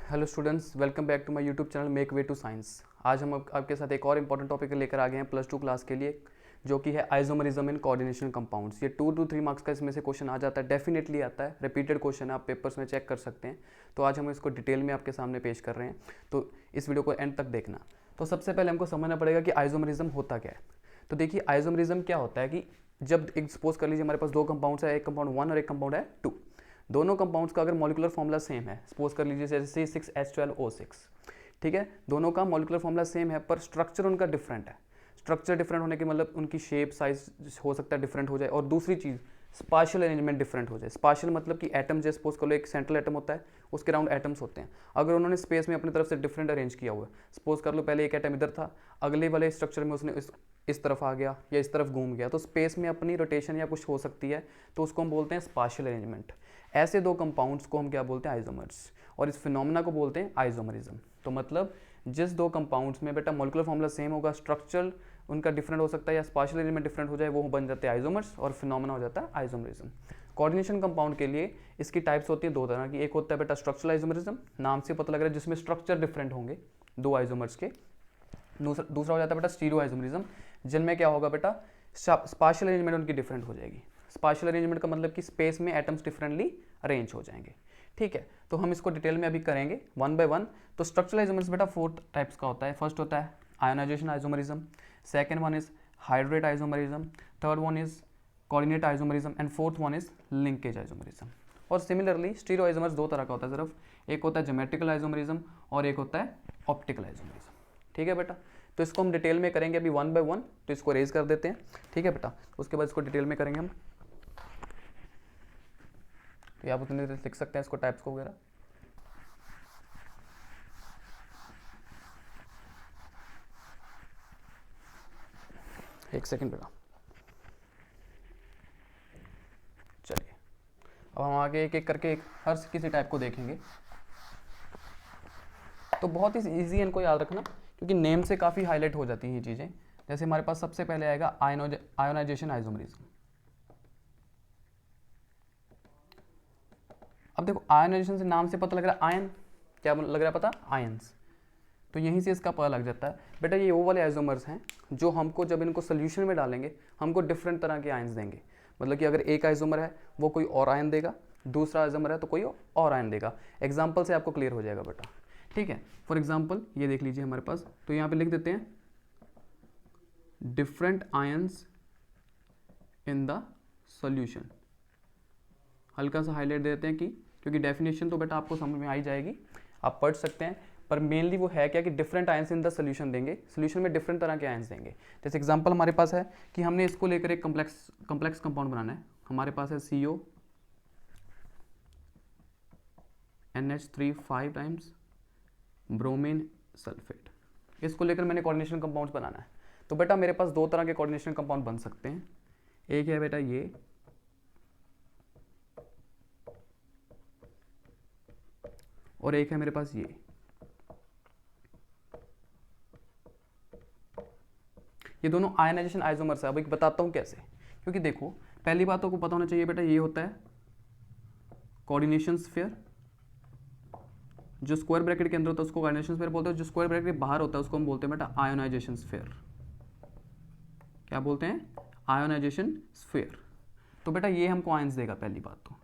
Hello students, welcome back to my YouTube channel make way to science. आज हम आपके साथ एक और इंपॉर्टेंट टॉपिक लेकर आ गए हैं प्लस टू क्लास के लिए, जो कि है आइसोमरिज्म इन कोऑर्डिनेशन कंपाउंड्स। ये 2 to 3 मार्क्स का इसमें से क्वेश्चन आ जाता है, डेफिनेटली आता है, रिपीटेड क्वेश्चन है, आप पेपर्स में चेक कर सकते हैं। तो आज हम इसको डिटेल में आपके सामने पेश कर रहे हैं, तो इस वीडियो को एंड तक देखना। तो सबसे पहले हमको समझना पड़ेगा कि आइसोमरिज्म होता क्या है। तो देखिए, आइसोमरिज्म क्या होता है कि जब एक सपोज कर लीजिए हमारे पास दो कंपाउंड्स है, एक कंपाउंड 1 और एक कंपाउंड है 2। दोनों कंपाउंड्स का अगर मॉलिक्यूलर फॉर्मूला सेम है, सपोज कर लीजिए जैसे C6H12O6, ठीक है, दोनों का मॉलिक्यूलर फॉर्मूला सेम है पर स्ट्रक्चर उनका डिफरेंट है। स्ट्रक्चर डिफरेंट होने के मतलब उनकी शेप साइज हो सकता है डिफरेंट हो जाए, और दूसरी चीज़ स्पाशियल अरेंजमेंट डिफरेंट हो जाए। स्पाशियल मतलब कि एटम, जैसे सपोज कर लो एक सेंट्रल एटम होता है, उसके राउंड एटम्स होते हैं। अगर उन्होंने स्पेस में अपनी तरफ से डिफरेंट अरेंज किया हुआ है, सपोज कर लो पहले एक एटम इधर था, अगले वाले स्ट्रक्चर में उसने इस तरफ आ गया या इस तरफ घूम गया, तो स्पेस में अपनी रोटेशन या कुछ हो सकती है, तो उसको हम बोलते हैं स्पाशियल अरेंजमेंट। ऐसे दो कंपाउंड्स को हम क्या बोलते हैं? आइसोमर्स। और इस फिनोमेना को बोलते हैं आइसोमरिज्म। तो मतलब जिस दो कंपाउंड्स में बेटा मॉलिक्यूलर फॉर्मूला सेम होगा, स्ट्रक्चर उनका डिफरेंट हो सकता है या स्पाशियल अरेंजमेंट डिफरेंट हो जाए, वो बन जाते हैं आइसोमर्स, और फिनोमेना हो जाता है आइसोमरिज्म। कोऑर्डिनेशन कंपाउंड के लिए इसकी टाइप्स होती है दो तरह की। एक होता है बेटा स्ट्रक्चरल आइसोमरिज्म, नाम से पता लग रहा है, जिसमें स्ट्रक्चर डिफरेंट होंगे दो आइसोमर्स के। दूसरा हो जाता है बेटा स्टीरियो आइसोमरिज्म, जिनमें क्या होगा बेटा, स्पाशियल अरेंजमेंट उनकी डिफरेंट हो जाएगी। स्पाशियल अरेंजमेंट का मतलब कि स्पेस में एटम्स डिफरेंटली अरेंज हो जाएंगे। ठीक है, तो हम इसको डिटेल में अभी करेंगे वन बाय वन। तो स्ट्रक्चरल आइसोमरिज्म बेटा 4 टाइप्स का होता है। फर्स्ट होता है ionisation isomerism, second one is hydrate isomerism, third one is coordinate isomerism, and fourth one is linkage isomerism. और सिमिलरली स्टीरियो आइसोमर्स दो तरह का होता है सिर्फ, एक होता है ज्योमेट्रिकल आइसोमरिज्म और एक होता है ऑप्टिकल आइसोमरिज्म। ठीक है बेटा, तो इसको हम डिटेल में करेंगे अभी वन बाय वन। तो इसको रेज कर देते हैं, ठीक है बेटा, उसके बाद इसको डिटेल में करेंगे हम। तो आप उतने लिख सकते हैं इसको, टाइप्स को वगैरह। एक सेकंड बेटा, चलिए अब हम आगे एक एक करके हर किसी टाइप को देखेंगे। तो बहुत ही ईजी है, इनको याद रखना, क्योंकि नेम से काफ़ी हाईलाइट हो जाती हैं ये चीज़ें। जैसे हमारे पास सबसे पहले आएगा आयोनाइजेशन आइसोमरिज्म। अब देखो, आयोनाइजेशन से नाम से पता लग रहा है आयन, क्या लग रहा है पता? आयंस। तो यहीं से इसका पता लग जाता है बेटा, ये वो वाले आइसोमर्स हैं जो हमको जब इनको सोल्यूशन में डालेंगे हमको डिफरेंट तरह के आयंस देंगे। मतलब कि अगर एक आइसोमर है वो कोई और आयन देगा, दूसरा आइसोमर है तो कोई और आयन देगा। एग्जाम्पल से आपको क्लियर हो जाएगा बेटा। ठीक है, फॉर एग्जाम्पल ये देख लीजिए हमारे पास, तो यहाँ पे लिख देते हैं different ions in the solution. हल्का सा हाईलाइट देते हैं, कि क्योंकि डेफिनेशन तो बेटा आपको समझ में आ ही जाएगी, आप पढ़ सकते हैं, पर मेनली वो है क्या कि different ions in the solution देंगे। सोल्यूशन में डिफरेंट तरह के आयंस देंगे। जैसे एग्जांपल हमारे पास है कि हमने इसको लेकर एक कम्प्लेक्स कंपाउंड बनाना है। हमारे पास है CO NH3 5 times bromine sulphate. इसको लेकर मैंने कोऑर्डिनेशन कंपाउंड्स बनाना है। तो बेटा मेरे पास दो तरह के कोऑर्डिनेशन कंपाउंड बन सकते हैं। एक है बेटा ये, और एक है मेरे पास ये दोनों आयनाइजेशन आइसोमर्स है। अब एक बताता हूँ कैसे, क्योंकि देखो पहली बात तो को पता होना चाहिए बेटा, ये होता है कोऑर्डिनेशन स्फीयर। जो स्क्वायर ब्रैकेट के अंदर होता है उसको कोऑर्डिनेशन स्फीयर बोलते हैं, जो स्क्वायर ब्रैकेट के बाहर होता है उसको हम बोलते हैं बेटा आयोनाइजेशन स्फीयर। क्या बोलते हैं? Ionisation sphere. तो बेटा ये हमको आयंस देगा। पहली बात तो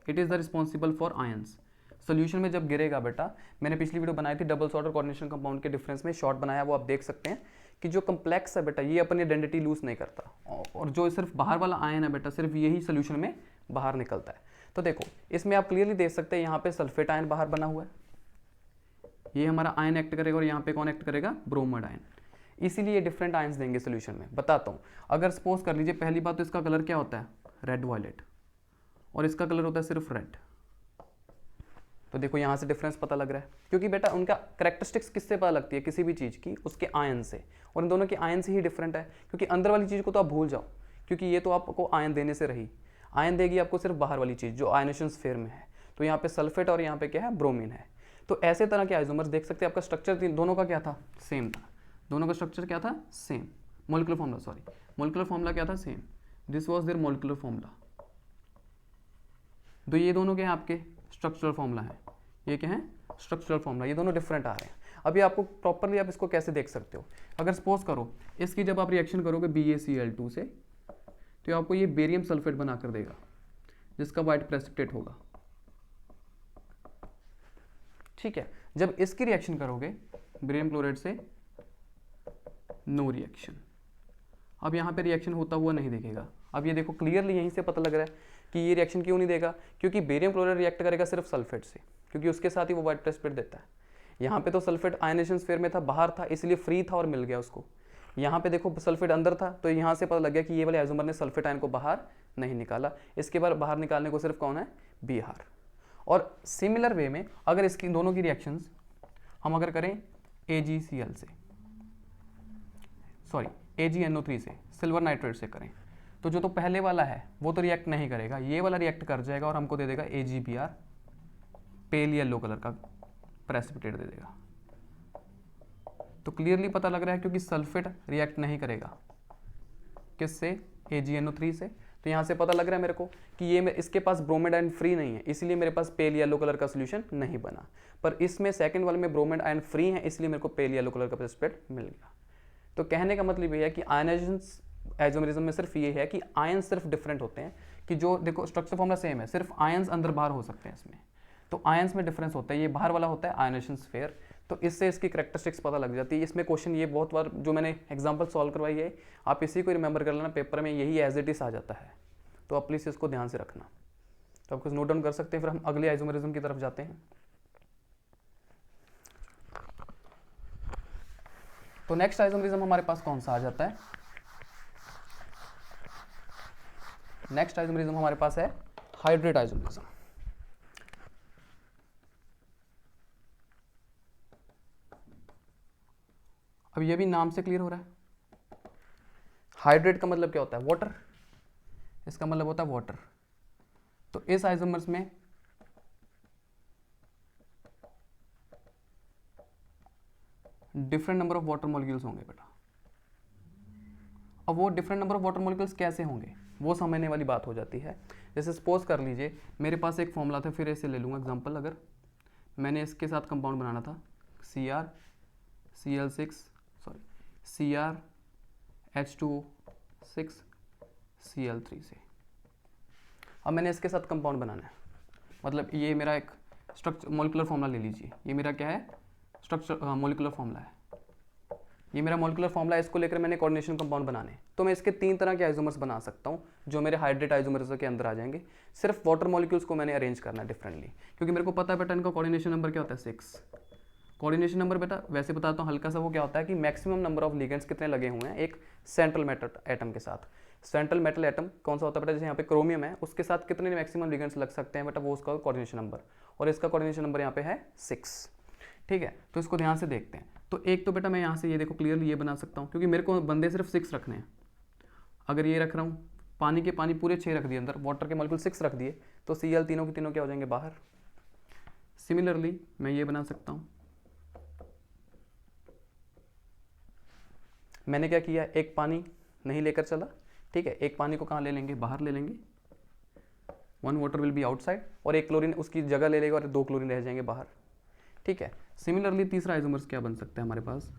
it is the responsible for ions. Solution में जब गिरेगा बेटा, मैंने पिछली वीडियो बनाई थी डबल शॉर्ट और कोऑर्डिनेशन कंपाउंड के डिफरेंस में, शॉर्ट बनाया, वो आप देख सकते हैं कि जो कम्प्लेक्स है बेटा ये अपनी आइडेंटिटी लूज नहीं करता, और जो सिर्फ बाहर वाला आयन है बेटा सिर्फ यही सोल्यूशन में बाहर निकलता है। तो देखो इसमें आप क्लियरली देख सकते हैं, यहाँ पे सल्फेट आयन बाहर बना हुआ है, ये हमारा आयन एक्ट करेगा, और यहाँ पे कौन एक्ट करेगा? Bromide ion. इसीलिए ये डिफरेंट आयंस देंगे सोल्यूशन में। बताता हूँ, अगर सपोज कर लीजिए पहली बात तो इसका कलर क्या होता है? रेड वायलेट, और इसका कलर होता है सिर्फ रेड। तो देखो यहाँ से डिफरेंस पता लग रहा है, क्योंकि बेटा उनका कैरेक्टरिस्टिक्स किससे पता लगती है? किसी भी चीज़ की उसके आयन से, और इन दोनों के आयन से ही डिफरेंट है। क्योंकि अंदर वाली चीज़ को तो आप भूल जाओ, क्योंकि ये तो आपको आयन देने से रही, आयन देगी आपको सिर्फ बाहर वाली चीज़ जो आयनेशन स्फीयर में है। तो यहाँ पे सल्फेट और यहाँ पे क्या है? ब्रोमीन है। तो ऐसे तरह के आइसोमर्स देख सकते हैं। आपका स्ट्रक्चर दोनों का क्या था? सेम था। दोनों का स्ट्रक्चर क्या था? Same. Molecular formula, sorry, molecular formula क्या था? Same. This was their molecular formula. तो ये दोनों के आपके स्ट्रक्चरल फॉर्मूला है। ये क्या है, स्ट्रक्चरल फॉर्मूला, ये दोनों डिफरेंट आ रहे हैं। अभी आपको प्रॉपरली आप इसको कैसे देख सकते हो, अगर सपोज करो इसकी जब आप रिएक्शन करोगे BaCl2 से, तो आपको ये बेरियम सल्फेट बना कर देगा जिसका वाइट प्रेसिपिटेट होगा। ठीक है, जब इसकी रिएक्शन करोगे बेरियम क्लोराइड से, नो रिएक्शन। अब यहाँ पे रिएक्शन होता हुआ नहीं दिखेगा। अब ये देखो क्लियरली यहीं से पता लग रहा है कि ये रिएक्शन क्यों नहीं देगा, क्योंकि बेरियम क्लोराइड रिएक्ट करेगा सिर्फ सल्फेट से, क्योंकि उसके साथ ही वो वाइट प्रेसिपिटेट देता है। यहाँ पे तो सल्फेट आयनेशन स्फीयर में था, बाहर था, इसलिए फ्री था और मिल गया उसको। यहाँ पे देखो सल्फेट अंदर था, तो यहाँ से पता लग गया कि ये वाले आइसोमर ने सल्फेट आयन को बाहर नहीं निकाला। इसके बाद बाहर निकालने को सिर्फ कौन है, BR। और सिमिलर वे में अगर इसकी दोनों की रिएक्शंस हम अगर करें AgCl से, सॉरी AgNO3 से, सिल्वर नाइट्रेट से करें, तो जो तो पहले वाला है वो तो रिएक्ट नहीं करेगा, ये वाला रिएक्ट कर जाएगा और हमको दे देगा AgBr, पेल येलो कलर का प्रेसिपिटेट दे देगा। तो क्लियरली पता लग रहा है क्योंकि सल्फेट रिएक्ट नहीं करेगा किससे, AgNO3 से। तो यहाँ से पता लग रहा है मेरे को कि ये इसके पास ब्रोमाइड आयन फ्री नहीं है, इसलिए मेरे पास पेल येलो कलर का सोल्यूशन नहीं बना। पर इसमें सेकंड वाले में ब्रोमाइड आयन फ्री है, इसलिए मेरे को पेल येलो कलर का प्रेसिपिटेट मिल गया। तो कहने का मतलब ये है कि आयनाइजेशन आइसोमेरिज्म में सिर्फ ये है कि आयन सिर्फ डिफरेंट होते हैं, कि जो देखो स्ट्रक्चर फॉर्मूला सेम है, सिर्फ आयंस अंदर बाहर हो सकते हैं इसमें। तो आयंस में डिफरेंस होता है, ये बाहर वाला होता है आयनेशन स्फीयर। तो इससे इसकी कैरेक्टरिस्टिक्स पता लग जाती है। इसमें क्वेश्चन ये बहुत बार जो मैंने एग्जांपल सॉल्व करवाई है, आप इसी को रिमेंबर कर लेना, पेपर में यही एज इट इज आ जाता है। तो आप प्लीज़ इसको ध्यान से रखना। तो आप कुछ नोट डाउन कर सकते हैं, फिर हम अगले आइसोमेरिज्म की तरफ जाते हैं। तो नेक्स्ट आइसोमेरिज्म हमारे पास कौन सा आ जाता है, नेक्स्ट आइसोमेरिज्म हमारे पास है हाइड्रेट आइसोमेरिज्म। अब ये भी नाम से क्लियर हो रहा है, हाइड्रेट का मतलब क्या होता है, वाटर, इसका मतलब होता है वाटर। तो इस आइसोमर्स में different number of water molecules होंगे बेटा। अब वो different number of water molecules कैसे होंगे वो समझने वाली बात हो जाती है। जैसे सपोज कर लीजिए मेरे पास एक फॉर्मूला था, फिर ऐसे ले लूँगा एग्जांपल, अगर मैंने इसके साथ कंपाउंड बनाना था CrCl6 से। अब मैंने इसके साथ कंपाउंड बनाना है, मतलब ये मेरा एक स्ट्रक्चर मॉलिक्यूलर फॉर्मूला ले लीजिए, ये मेरा क्या है, स्ट्रक्चर मॉलिक्यूलर फॉर्मूला है, ये मेरा मॉलिक्यूलर फॉर्मूला है। इसको लेकर मैंने कोऑर्डिनेशन कंपाउंड बनाने, तो मैं इसके 3 तरह के आइसोमर्स बना सकता हूँ जो मेरे हाइड्रेट आइसोमर्स के अंदर आ जाएंगे। सिर्फ वाटर मॉलिक्यूल्स को मैंने अरेंज करना है डिफरेंटली, क्योंकि मेरे को पता है बेटा इनका कोऑर्डिनेशन नंबर क्या होता है, 6। कोऑर्डिनेशन नंबर बेटा वैसे बताता हूँ हल्का सा, वो क्या होता है कि मैक्सिमम नंबर ऑफ लिगेंड्स कितने लगे हुए हैं एक सेंट्रल मेटल एटम के साथ। सेंट्रल मेटल एटम कौन सा होता है बेटा, जैसे यहाँ पे क्रोमियम है, उसके साथ कितने मैक्सिमम लिगेंड्स लग सकते हैं बेटा, वो उसका कोऑर्डिनेशन नंबर, और इसका कोऑर्डिनेशन नंबर यहाँ पे है 6। ठीक है, तो इसको ध्यान से देखते हैं। तो एक तो बेटा मैं यहाँ से ये देखो क्लियरली ये बना सकता हूँ, क्योंकि मेरे को बंदे सिर्फ 6 रखने हैं। अगर ये रख रहा हूँ, पानी पूरे 6 रख दिए अंदर, वाटर के मॉलिक्यूल 6 रख दिए, तो Cl तीनों के तीनों क्या हो जाएंगे बाहर। सिमिलरली मैं ये बना सकता हूँ, मैंने क्या किया, एक पानी नहीं लेकर चला, ठीक है, एक पानी को कहाँ ले लेंगे, बाहर ले लेंगे, 1 वाटर विल बी आउटसाइड, और एक क्लोरीन उसकी जगह ले लेगा और 2 क्लोरीन रह जाएंगे बाहर। ठीक है, सिमिलरली तीसरा आइसोमर्स क्या बन सकता है हमारे पास,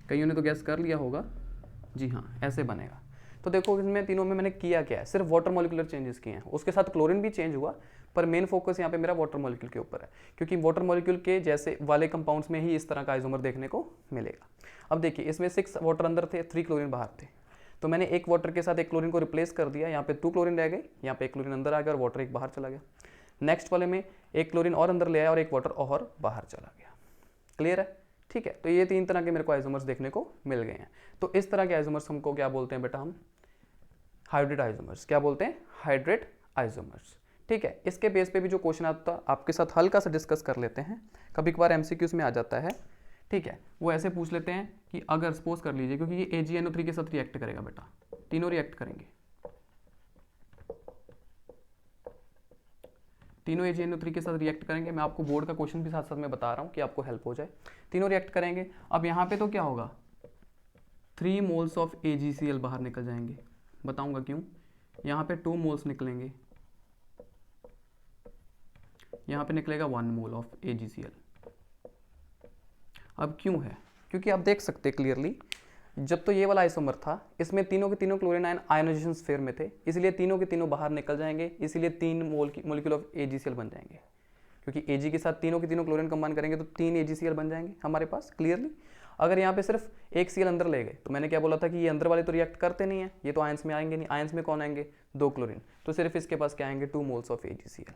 कईयों ने तो गैस कर लिया होगा, जी हाँ ऐसे बनेगा। तो देखो इसमें तीनों में मैंने किया क्या है, सिर्फ वाटर मॉलिक्यूलर चेंजेस किए हैं, उसके साथ क्लोरीन भी चेंज हुआ, पर मेन फोकस यहाँ पे मेरा वाटर मॉलिक्यूल के ऊपर है, क्योंकि वाटर मॉलिक्यूल के जैसे वाले कंपाउंड्स में ही इस तरह का आइसोमर देखने को मिलेगा। अब देखिए इसमें 6 वाटर अंदर थे, 3 क्लोरीन बाहर थे, तो मैंने एक वाटर के साथ एक क्लोरीन को रिप्लेस कर दिया, यहाँ पे 2 क्लोरीन रह गए, यहाँ पे एक क्लोरीन अंदर आ गया और वाटर एक बाहर चला गया। नेक्स्ट वाले में एक क्लोरीन और अंदर ले आया और एक वाटर और बाहर चला गया। क्लियर है, ठीक है। तो ये 3 तरह के मेरे को आइसोमर्स देखने को मिल गए हैं। तो इस तरह के आइसोमर्स हमको क्या बोलते हैं बेटा, हम हाइड्रेट आइसोमर्स। क्या बोलते हैं, हाइड्रेट आइसोमर्स। ठीक है, इसके बेस पे भी जो क्वेश्चन आता है आपके साथ हल्का सा डिस्कस कर लेते हैं, कभी कभार एमसीक्यूज में आ जाता है। ठीक है, वो ऐसे पूछ लेते हैं कि अगर सपोज कर लीजिए, क्योंकि ये AgNO3 के साथ रिएक्ट करेगा बेटा, तीनों रिएक्ट करेंगे, तीनों AgNO3 के साथ रिएक्ट करेंगे। मैं आपको बोर्ड का क्वेश्चन भी साथ साथ में बता रहा हूँ कि आपको हेल्प हो जाए। तीनों रिएक्ट करेंगे। अब यहाँ पे तो क्या होगा, 3 मोल्स ऑफ AgCl बाहर निकल जाएंगे, बताऊंगा क्यों। यहाँ पे 2 मोल्स निकलेंगे यहाँ पे निकलेगा 1 मोल ऑफ AgCl। अब क्यों है? क्योंकि आप देख सकते हैं क्लियरली, जब तो ये वाला आइसोमर था, इसमें तीनों के तीनों क्लोरीन आयन आयोनाइजेशन स्फीयर में थे, इसलिए तीनों के तीनों बाहर निकल जाएंगे, इसलिए 3 मोलिक्यूल ऑफ AgCl बन जाएंगे। क्योंकि Ag के साथ तीनों के तीनों क्लोरीन कंबाइन करेंगे तो 3 AgCl बन जाएंगे हमारे पास क्लियरली। अगर यहाँ पे सिर्फ एक Cl अंदर ले गए तो मैंने क्या बोला था कि ये अंदर वाले तो रिएक्ट करते नहीं है, ये तो आयंस में आएंगे नहीं। आयंस में कौन आएंगे? 2 क्लोरीन, तो सिर्फ इसके पास क्या आएंगे? 2 मोल्स ऑफ AgCl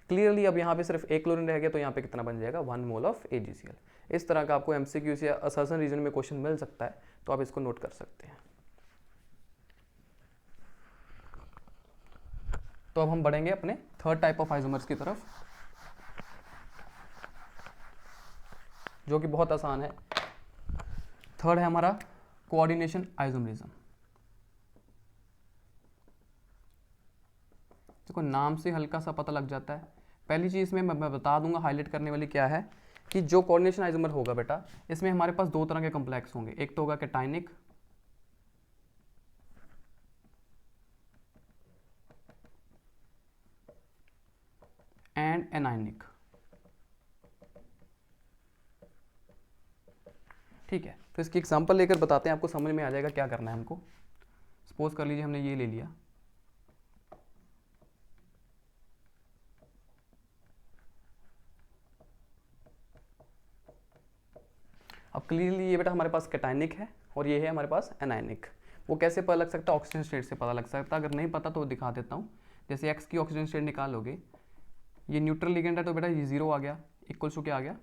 क्लियरली। अब यहाँ पे सिर्फ एक क्लोरीन रह गया तो यहाँ पे कितना बन जाएगा? 1 मोल ऑफ AgCl। इस तरह का आपको MCQ या असर्शन रीजन में क्वेश्चन मिल सकता है, तो आप इसको नोट कर सकते हैं। तो अब हम बढ़ेंगे अपने थर्ड टाइप ऑफ आइसोमर्स की तरफ, जो कि बहुत आसान है। थर्ड है हमारा कोऑर्डिनेशन आइसोमरिज्म। देखो नाम से हल्का सा पता लग जाता है। पहली चीज़ में मैं बता दूंगा, हाईलाइट करने वाली क्या है कि जो कोऑर्डिनेशन आइसोमर होगा बेटा, इसमें हमारे पास 2 तरह के कॉम्प्लेक्स होंगे। एक तो होगा कैटायनिक एंड एनायनिक। ठीक है, तो इसकी एग्जांपल लेकर बताते हैं, आपको समझ में आ जाएगा क्या करना है हमको। सपोज कर लीजिए हमने ये ले लिया, अब क्लियरली ये बेटा हमारे पास कैटायनिक है और ये है हमारे पास एनायनिक। वो कैसे पता लग सकता है? ऑक्सीजन स्टेट से पता लग सकता है। अगर नहीं पता तो दिखा देता हूँ। जैसे एक्स की ऑक्सीजन स्टेट निकालोगे, ये न्यूट्रल लिगेंड है तो बेटा ये 0 आ गया, इक्वल्स टू क्या आ गया?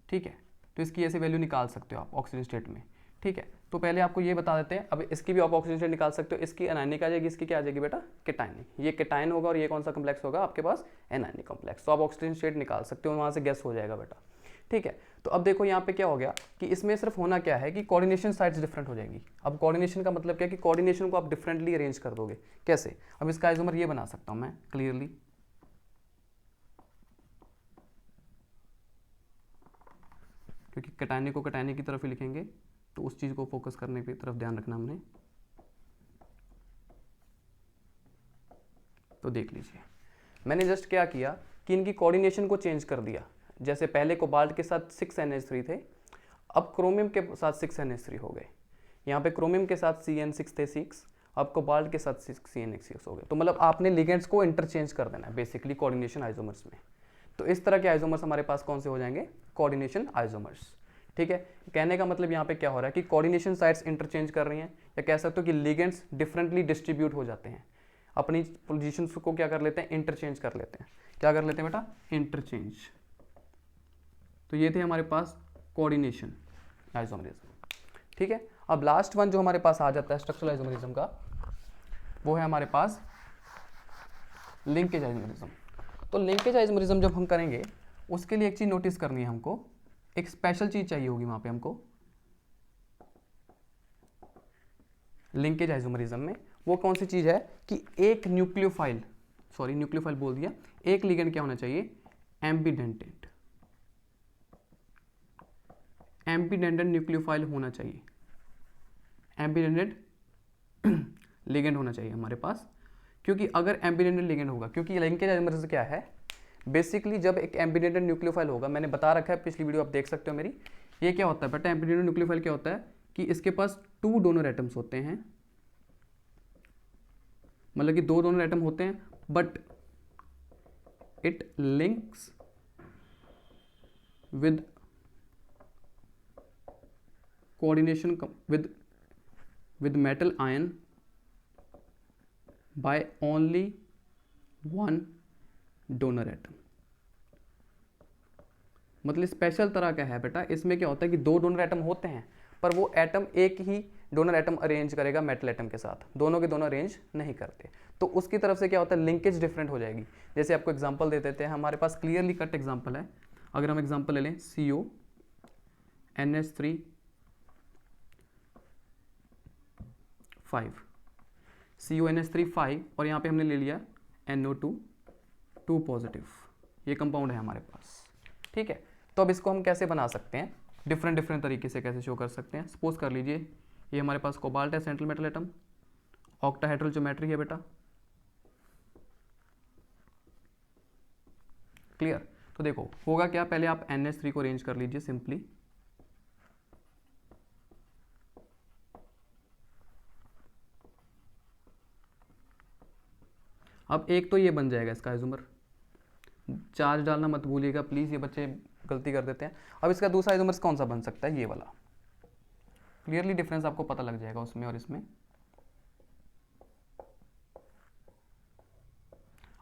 ठीक है, तो इसकी ऐसे वैल्यू निकाल सकते हो आप ऑक्सीजन स्टेट में। ठीक है, तो पहले आपको ये बता देते हैं। अब इसकी भी आप ऑक्सीजन स्टेट निकाल सकते हो। इसकी एनायनिक आ जाएगी, इसकी क्या आ जाएगी बेटा? कैटायनिक। ये कैटायन होगा और ये कौन सा कॉम्प्लेक्स होगा आपके पास? Anionic complex. तो आप ऑक्सीजन स्टेट निकाल सकते हो, वहाँ से गैस हो जाएगा बेटा। ठीक है, तो अब देखो यहाँ पे क्या हो गया कि इसमें सिर्फ होना क्या है कि कोऑर्डिनेशन साइड्स डिफरेंट हो जाएगी। अब कोऑर्डिनेशन का मतलब क्या है कि कोऑर्डिनेशन को आप डिफरेंटली अरेंज कर दोगे। कैसे? अब इसका आइसोमर ये बना सकता हूँ मैं क्लियरली, क्योंकि कैटायनिक को कैटायनिक की तरफ ही लिखेंगे, तो उस चीज़ को फोकस करने की तरफ ध्यान रखना हमने। तो देख लीजिए, मैंने जस्ट क्या किया कि इनकी कोऑर्डिनेशन को चेंज कर दिया। जैसे पहले कोबाल्ट के साथ 6NH3 थे, अब क्रोमियम के साथ 6NH3 हो गए। यहाँ पे क्रोमियम के साथ CN6 थे 6, अब कोबाल्ट के साथ 6 CN6 हो गए। तो मतलब आपने लिगेंड्स को इंटरचेंज कर देना है बेसिकली कोऑर्डिनेशन आइसोमर्स में। तो इस तरह के आइसोमर्स हमारे पास कौन से हो जाएंगे? Coordination isomers. ठीक है, कहने का मतलब यहाँ पे क्या हो रहा है कि कोऑर्डिनेशन साइट्स इंटरचेंज कर रही हैं, या कह सकते हो कि लिगेंड्स डिफरेंटली डिस्ट्रीब्यूट हो जाते हैं, अपनी पोजीशंस को क्या कर लेते हैं? इंटरचेंज कर लेते हैं। क्या कर लेते हैं बेटा? इंटरचेंज। तो ये थे हमारे पास कोऑर्डिनेशन आइसोमरिज्म। ठीक है, अब लास्ट वन जो हमारे पास आ जाता है स्ट्रक्चरल आइसोमरिज्म का, वो है हमारे पास लिंकेज आइसोमरिज्म। तो लिंकेज आइसोमरिज्म जब हम करेंगे, उसके लिए एक चीज नोटिस करनी है हमको, एक स्पेशल चीज चाहिए होगी वहां पे हमको लिंकेज आइसोमरिज्म में। वो कौन सी चीज है कि एक न्यूक्लियोफाइल, सॉरी न्यूक्लियोफाइल बोल दिया, एक लिगेंड क्या होना चाहिए? एम्बीडेंटेड। एम्बीडेंटेड न्यूक्लियोफाइल होना चाहिए, एम्बीडेंटेड लिगेंड होना चाहिए हमारे पास। क्योंकि अगर एम्बीडेंटेड लिगेंड होगा, क्योंकि लिंकेज आइसोमरिज्म क्या है बेसिकली, जब एक एम्बीडेंटेड न्यूक्लियोफाइल होगा, मैंने बता रखा है पिछली वीडियो आप देख सकते हो मेरी। ये क्या होता है बेटा? एम्बीडेंटेड न्यूक्लियोफाइल क्या होता है कि इसके पास 2 डोनर एटम्स होते हैं, मतलब कि 2 डोनर एटम होते हैं, but it links with coordination with metal ion by only one donor atom। मतलब स्पेशल तरह का है बेटा। इसमें क्या होता है कि 2 डोनर एटम होते हैं, पर वो एटम एक ही डोनर एटम अरेंज करेगा मेटल एटम के साथ, दोनों के दोनों अरेंज नहीं करते। तो उसकी तरफ से क्या होता है? लिंकेज डिफरेंट हो जाएगी। जैसे आपको एग्जांपल दे देते हैं, हमारे पास क्लियरली कट एग्जांपल है। अगर हम एग्जांपल ले लें CONH3 5, CONH3 5, और यहाँ पे हमने ले लिया NO2 2 पॉजिटिव। ये कंपाउंड है हमारे पास। ठीक है, तो अब इसको हम कैसे बना सकते हैं? डिफरेंट तरीके से कैसे शो कर सकते हैं? सपोज कर लीजिए ये हमारे पास कोबाल्ट है, central metal atom, octahedral geometry है बेटा, क्लियर। तो देखो होगा क्या, पहले आप NH3 को अरेंज कर लीजिए सिंपली। अब एक तो ये बन जाएगा इसका आइसोमर, चार्ज डालना मत भूलिएगा प्लीज़, ये बच्चे गलती कर देते हैं। अब इसका दूसरा आइसोमर कौन सा बन सकता है, ये वाला। क्लियरली डिफरेंस आपको पता लग जाएगा उसमें और इसमें।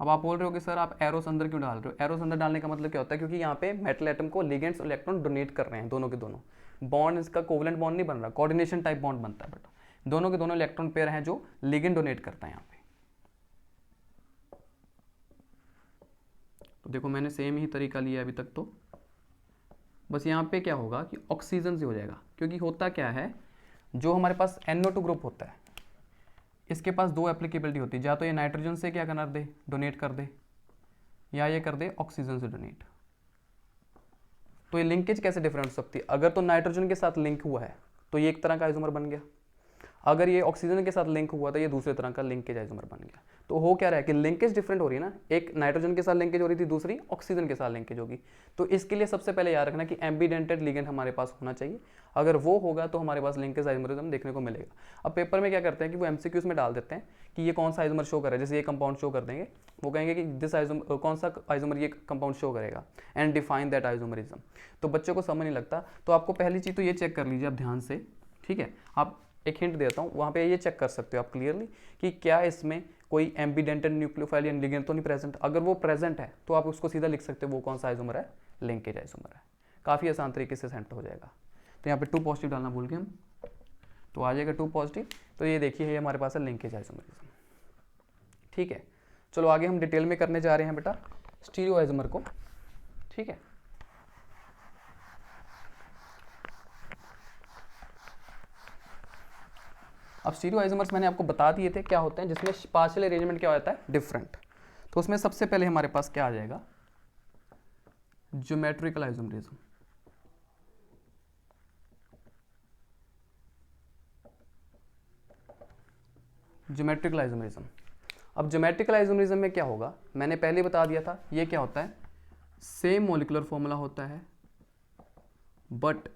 अब आप बोल रहे हो कि सर आप एरोस अंदर क्यों डाल रहे हो? एरोस अंदर डालने का मतलब क्या होता है, क्योंकि यहाँ पे मेटल एटम को लिगेंड्स और इलेक्ट्रॉन डोनेट कर रहे हैं, दोनों के दोनों। बॉन्ड इसका कोवलेंट बॉन्ड नहीं बन रहा, कोऑर्डिनेशन टाइप बॉन्ड बनता है बेटा। दोनों के दोनों इलेक्ट्रॉन पेयर हैं जो लिगेंड डोनेट करता है यहाँ पे। तो देखो मैंने सेम ही तरीका लिया अभी तक, तो बस यहाँ पे क्या होगा कि ऑक्सीजन से हो जाएगा, क्योंकि होता क्या है, जो हमारे पास NO2 ग्रुप होता है इसके पास दो एप्लीकेबिलिटी होती है, या तो ये नाइट्रोजन से क्या कर दे, डोनेट कर दे, या ये कर दे ऑक्सीजन से डोनेट। तो ये लिंकेज कैसे डिफरेंट हो सकती है? अगर तो नाइट्रोजन के साथ लिंक हुआ है तो ये एक तरह का आइसोमर बन गया, अगर ये ऑक्सीजन के साथ लिंक हुआ तो ये दूसरे तरह का लिंकेज आइसोमर बन गया। तो हो क्या रहा है कि लिंकेज डिफरेंट हो रही है ना, एक नाइट्रोजन के साथ लिंकेज हो रही थी, दूसरी ऑक्सीजन के साथ लिंकेज होगी। तो इसके लिए सबसे पहले याद रखना कि एम्बीडेंटेड लिगेंड हमारे पास होना चाहिए, अगर वो होगा तो हमारे पास लिंकेज आइसोमरिज्म देखने को मिलेगा। अब पेपर में क्या करते हैं कि वो MCQs में डाल देते हैं कि ये कौन सा आइसोमर शो कर रहा है, जैसे ये कंपाउंड शो कर देंगे, वो कहेंगे कि दिस आइसोमर, कौन सा आइसोमर ये कंपाउंड शो करेगा, एंड डिफाइन दैट आइसोमरिज्म। तो बच्चों को समझ नहीं लगता। तो आपको पहली चीज़ तो ये चेक कर लीजिए आप ध्यान से, ठीक है। आप एक हिंट देता हूँ, वहाँ पे ये चेक कर सकते हो आप क्लियरली कि क्या इसमें कोई एम्बीडेंटेड न्यूक्लियोफाइल या लिगेंड तो नहीं प्रेजेंट। अगर वो प्रेजेंट है तो आप उसको सीधा लिख सकते हो वो कौन सा आइसोमर है, लिंकेज आइसोमर है। काफ़ी आसान तरीके से सेंटर हो जाएगा। तो यहाँ पे 2 पॉजिटिव डालना भूल गए हम, तो आ जाएगा 2 पॉजिटिव। तो ये देखिए ये हमारे पास है लिंकेज आइसोमरिज्म, ठीक है। चलो आगे हम डिटेल में करने जा रहे हैं बेटा स्टीरियो आइसोमर को, ठीक है। अब स्टीरियो आइसोमर्स मैंने आपको बता दिए थे क्या होते हैं, जिसमें पार्शियल अरेंजमेंट क्या होता है, डिफरेंट। तो उसमें सबसे पहले हमारे पास क्या आ जाएगा, ज्योमेट्रिकल आइसोमरिज्म। Geometrical isomerism. अब ज्योमेट्रिकल आइसोमरिज्म में क्या होगा, मैंने पहले बता दिया था, ये क्या होता है, सेम मॉलिक्यूलर फॉर्मूला होता है but